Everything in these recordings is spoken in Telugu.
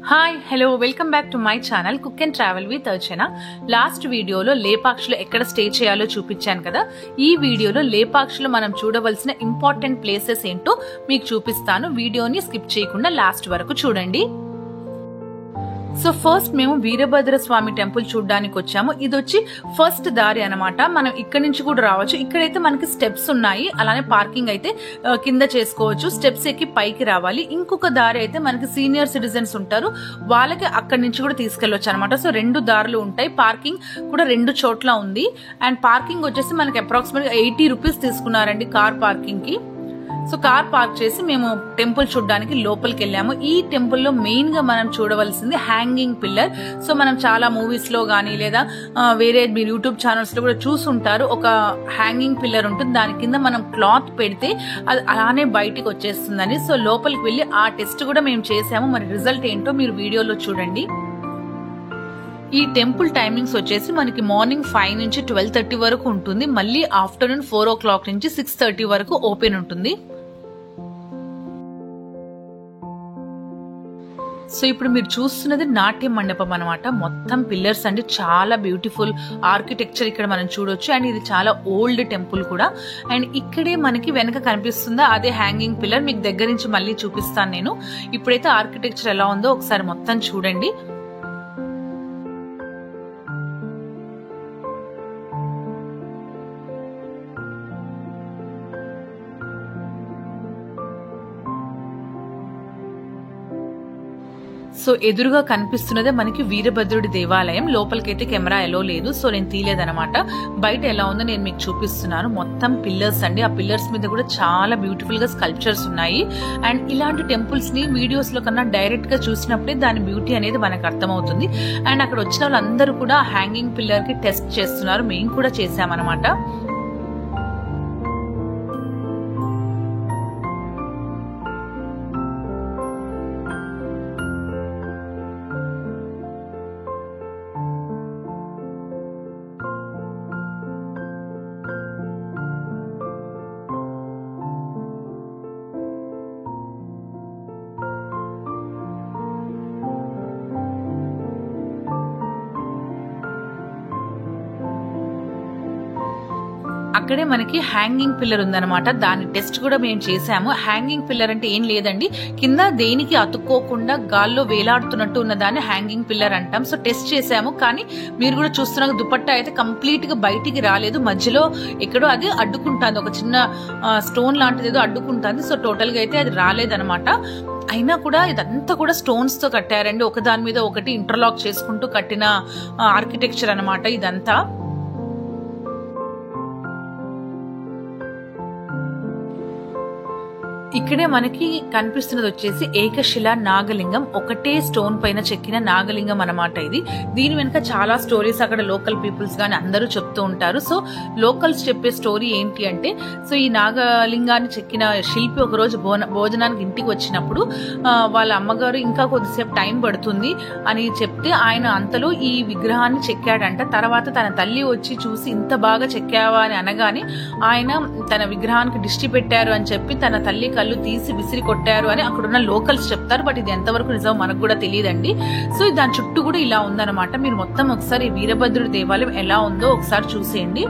Hi hello welcome back to my channel cook and travel with Archana. Last వీడియోలో లేపాక్షిలో ఎక్కడ స్టే చేయాలో చూపించాను కదా. ఈ వీడియోలో లేపాక్షిలో మనం చూడవలసిన ఇంపార్టెంట్ ప్లేసెస్ ఏంటో మీకు చూపిస్తాను. వీడియోని స్కిప్ చేయకుండా లాస్ట్ వరకు చూడండి. సో ఫస్ట్ మేము వీరభద్ర స్వామి టెంపుల్ చూడడానికి వచ్చాము. ఇది వచ్చి ఫస్ట్ దారి అనమాట. మనం ఇక్కడ నుంచి కూడా రావచ్చు. ఇక్కడైతే మనకి స్టెప్స్ ఉన్నాయి, అలానే పార్కింగ్ అయితే కింద చేసుకోవచ్చు. స్టెప్స్ ఎక్కి పైకి రావాలి. ఇంకొక దారి అయితే మనకి సీనియర్ సిటిజన్స్ ఉంటారు, వాళ్ళకి అక్కడి నుంచి కూడా తీసుకెళ్లొచ్చు అనమాట. సో రెండు దారులు ఉంటాయి. పార్కింగ్ కూడా రెండు చోట్ల ఉంది. అండ్ పార్కింగ్ వచ్చేసి మనకి అప్రాక్సిమేట్ 80 రూపీస్ తీసుకున్నారండి కార్ పార్కింగ్ కి. సో కార్ పార్క్ చేసి మేము టెంపుల్ చూడడానికి లోపలికి వెళ్ళాము. ఈ టెంపుల్ లో మెయిన్ గా మనం చూడవలసింది హ్యాంగింగ్ పిల్లర్. సో మనం చాలా మూవీస్ లో గానీ లేదా వేరే మీరు యూట్యూబ్ ఛానల్స్ లో కూడా చూసుంటారు. ఒక హ్యాంగింగ్ పిల్లర్ ఉంటుంది, దాని కింద మనం క్లాత్ పెడితే అది అలానే బయటికి వచ్చేస్తుందని. సో లోపలికి వెళ్ళి ఆ టెస్ట్ కూడా మేము చేసాము. మరి రిజల్ట్ ఏంటో మీరు వీడియోలో చూడండి. ఈ టెంపుల్ టైమింగ్స్ వచ్చేసి మనకి మార్నింగ్ 5 నుంచి 12:30 వరకు ఉంటుంది. మళ్ళీ ఆఫ్టర్నూన్ 4 o'clock నుంచి 6:30 వరకు ఓపెన్ ఉంటుంది. సో ఇప్పుడు మీరు చూస్తున్నది నాట్య మండపం అనమాట. మొత్తం పిల్లర్స్ అండి, చాలా బ్యూటిఫుల్ ఆర్కిటెక్చర్ ఇక్కడ మనం చూడొచ్చు. అండ్ ఇది చాలా ఓల్డ్ టెంపుల్ కూడా. అండ్ ఇక్కడే మనకి వెనక కనిపిస్తుందా అదే హ్యాంగింగ్ పిల్లర్. మీకు దగ్గర నుంచి మళ్ళీ చూపిస్తాను నేను. ఇప్పుడైతే ఆర్కిటెక్చర్ ఎలా ఉందో ఒకసారి మొత్తం చూడండి. సో ఎదురుగా కనిపిస్తున్నదే మనకి వీరభద్రుడి దేవాలయం. లోపలికైతే కెమెరా ఎలో లేదు, సో నేను తీయలేదనమాట. బయట ఎలా ఉందో నేను మీకు చూపిస్తున్నాను. మొత్తం పిల్లర్స్ అండి. ఆ పిల్లర్స్ మీద కూడా చాలా బ్యూటిఫుల్ గా స్కల్ప్చర్స్ ఉన్నాయి. అండ్ ఇలాంటి టెంపుల్స్ ని వీడియోస్ లో కన్నా డైరెక్ట్ గా చూసినప్పుడే దాని బ్యూటీ అనేది మనకు అర్థమవుతుంది. అండ్ అక్కడ వచ్చిన వాళ్ళందరూ కూడా హ్యాంగింగ్ పిల్లర్ కి టెస్ట్ చేస్తున్నారు. మేము కూడా చేసామన్నమాట. అక్కడే మనకి హ్యాంగింగ్ పిల్లర్ ఉందన్నమాట. దాని టెస్ట్ కూడా మేము చేసాము. హ్యాంగింగ్ పిల్లర్ అంటే ఏం లేదండి, కింద దేనికి అతుక్కోకుండా గాల్లో వేలాడుతున్నట్టు ఉన్న దాన్ని హ్యాంగింగ్ పిల్లర్ అంటాం. సో టెస్ట్ చేసాము, కానీ మీరు కూడా చూస్తున్న దుపట్టా అయితే కంప్లీట్ గా బయటికి రాలేదు. మధ్యలో ఎక్కడో అది అడ్డుకుంటుంది, ఒక చిన్న స్టోన్ లాంటిది ఏదో అడ్డుకుంటుంది. సో టోటల్ గా అయితే అది రాలేదన్నమాట. అయినా కూడా ఇదంతా కూడా స్టోన్స్ తో కట్టారండి. ఒకదాని మీద ఒకటి ఇంటర్లాక్ చేసుకుంటూ కట్టిన ఆర్కిటెక్చర్ అన్నమాట ఇదంతా. ఇక్కడే మనకి కనిపిస్తున్నది వచ్చేసి ఏకశిలా నాగలింగం. ఒకటే స్టోన్ పైన చెక్కిన నాగలింగం అనమాట ఇది. దీని వెనుక చాలా స్టోరీస్ అక్కడ లోకల్ పీపుల్స్ గాని అందరూ చెప్తూ ఉంటారు. సో లోకల్స్ చెప్పే స్టోరీ ఏంటి అంటే, సో ఈ నాగలింగాన్ని చెక్కిన శిల్పి ఒక రోజు భోజనానికి ఇంటికి వచ్చినప్పుడు వాళ్ళ అమ్మగారు ఇంకా కొద్దిసేపు టైం పడుతుంది అని చెప్తే ఆయన అంతలో ఈ విగ్రహాన్ని చెక్కాడంట. తర్వాత తన తల్లి వచ్చి చూసి ఇంత బాగా చెక్కావా అని అనగానే ఆయన తన విగ్రహానికి దిష్టి పెట్టారు అని చెప్పి తన తల్లి కళ్ళు తీసి విసిరి కొట్టారు అని అక్కడున్న లోకల్స్ చెప్తారు. బట్ ఇది ఎంతవరకు నిజం మనకు కూడా తెలియదండి. సో దాని చుట్టూ కూడా ఇలా ఉందన్నమాట. మీరు మొత్తం ఒకసారి వీరభద్రుడి దేవాలయం ఎలా ఉందో ఒకసారి చూసేయండి.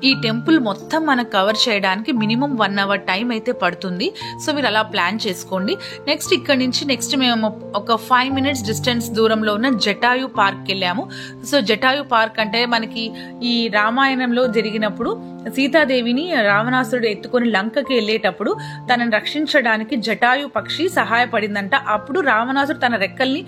ఈ టెంపుల్ మొత్తం మనం కవర్ చేయడానికి మినిమం 1 hour టైం అయితే పడుతుంది. సో మీరు అలా ప్లాన్ చేసుకోండి. నెక్స్ట్ ఇక్కడ నుంచి మేము ఒక 5 minutes డిస్టెన్స్ దూరంలో ఉన్న జటాయు పార్క్ వెళ్ళాము. సో జటాయు పార్క్ అంటే మనకి ఈ రామాయణంలో జరిగినప్పుడు సీతాదేవిని రావణాసురుడు ఎత్తుకొని లంకకి వెళ్ళేటప్పుడు తనని రక్షించడానికి జటాయు పక్షి సహాయపడిందంట. అప్పుడు రావణాసురుడు తన రెక్కల్ని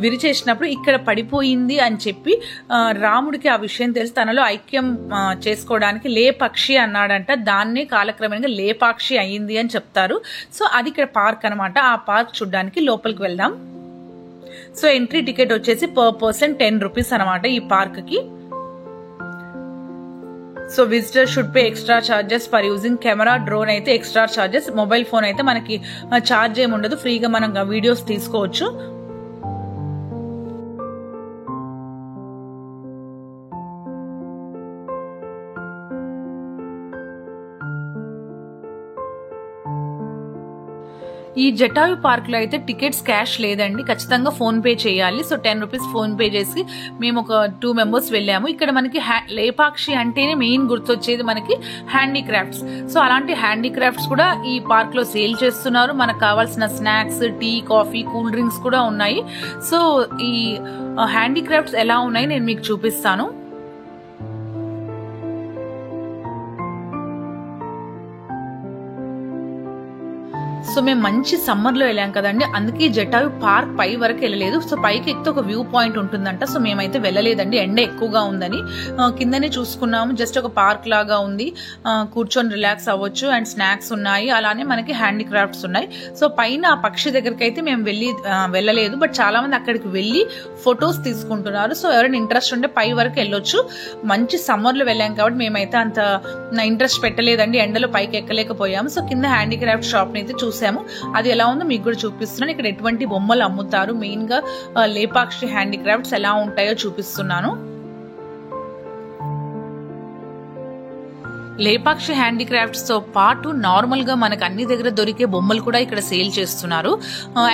విరిచేసినప్పుడు ఇక్కడ పడిపోయింది అని చెప్పి రాముడికి ఆ విషయం తెలిసి తనలో ఐక్యం చేసుకోవడానికి లేపక్షి అన్నాడంట. దాన్నే కాలక్రమేణంగా లేపాక్షి అయ్యింది అని చెప్తారు. సో అది ఇక్కడ పార్క్ అనమాట. ఆ పార్క్ చూడడానికి లోపలికి వెళ్దాం. సో ఎంట్రీ టికెట్ వచ్చేసి పర్ పర్సన్ 10 rupees అనమాట ఈ పార్క్ కి. So visitor should pay extra charges for using camera, drone అయితే ఎక్స్ట్రా చార్జెస్, మొబైల్ ఫోన్ అయితే మనకి ఛార్జ్ ఏమి ఉండదు, ఫ్రీగా మనం వీడియోస్ తీసుకోవచ్చు. ఈ జటాయు పార్క్ లో అయితే టికెట్స్ క్యాష్ లేదండి, ఖచ్చితంగా ఫోన్ పే చేయాలి. సో 10 rupees ఫోన్ పే చేసి మేము ఒక 2 members వెళ్ళాము. ఇక్కడ మనకి లేపాక్షి అంటేనే మెయిన్ గుర్తొచ్చేది మనకి హ్యాండీక్రాఫ్ట్స్. సో అలాంటి హ్యాండీక్రాఫ్ట్స్ కూడా ఈ పార్క్ లో సేల్ చేస్తున్నారు. మనకు కావాల్సిన snacks, tea, coffee, cool drinks కూడా ఉన్నాయి. సో ఈ హ్యాండీక్రాఫ్ట్స్ ఎలా ఉన్నాయి నేను మీకు చూపిస్తాను. సో మేము మంచి సమ్మర్ లో వెళ్ళాం కదండి, అందుకే జటాయు పార్క్ పై వరకు వెళ్ళలేదు. సో పైకి ఎక్కితే ఒక వ్యూ పాయింట్ ఉంటుందంట. సో మేమైతే వెళ్ళలేదండి, ఎండ ఎక్కువగా ఉందని. కిందనే చూసుకున్నాము, జస్ట్ ఒక పార్క్ లాగా ఉంది, కూర్చొని రిలాక్స్ అవ్వచ్చు. అండ్ స్నాక్స్ ఉన్నాయి, అలానే మనకి హ్యాండీక్రాఫ్ట్స్ ఉన్నాయి. సో పైన ఆ పక్షి దగ్గరికి అయితే మేము వెళ్ళలేదు, బట్ చాలా మంది అక్కడికి వెళ్ళి ఫొటోస్ తీసుకుంటున్నారు. సో ఎవరైనా ఇంట్రెస్ట్ ఉంటే పై వరకు వెళ్ళొచ్చు. మంచి సమ్మర్ లో వెళ్ళాం కాబట్టి మేమైతే అంత ఇంట్రెస్ట్ పెట్టలేదండి, ఎండలో పైకి ఎక్కలేకపోయాము. సో కింద హ్యాండీక్రాఫ్ట్ షాప్ ని అయితే చూసాము. అది ఎలా ఉందో మీకు కూడా చూపిస్తున్నాను. ఇక్కడ ఎటువంటి బొమ్మలు అమ్ముతారు, మెయిన్ గా లేపాక్షి హ్యాండీక్రాఫ్ట్స్ ఎలా ఉంటాయో చూపిస్తున్నాను. లేపాక్షి హ్యాండీక్రాఫ్ట్స్ తో పాటు నార్మల్ గా మనకు అన్ని దగ్గర దొరికే బొమ్మలు కూడా ఇక్కడ సేల్ చేస్తున్నారు.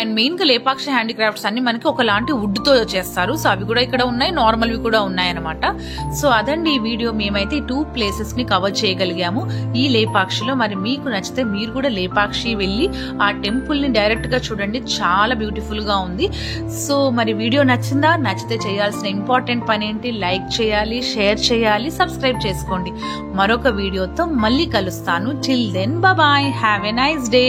అండ్ మెయిన్ గా లేపాక్షి హ్యాండీక్రాఫ్ట్స్ అన్ని మనకి ఒకలాంటి వుడ్ తో చేస్తారు. సో అవి కూడా ఇక్కడ ఉన్నాయి, నార్మల్ వి కూడా ఉన్నాయి అనమాట. సో అదండి ఈ వీడియో. మేమైతే 2 places ని కవర్ చేయగలిగాము ఈ లేపాక్షిలో. మరి మీకు నచ్చితే మీరు కూడా లేపాక్షి వెళ్ళి ఆ టెంపుల్ ని డైరెక్ట్ గా చూడండి, చాలా బ్యూటిఫుల్ గా ఉంది. సో మరి వీడియో నచ్చిందా? నచ్చితే చేయాల్సిన ఇంపార్టెంట్ పని ఏంటి? లైక్ చేయాలి, షేర్ చేయాలి, సబ్స్క్రైబ్ చేసుకోండి. మరొక వీడియోతో మళ్ళీ కలుస్తాను. Till then bye, have a nice day.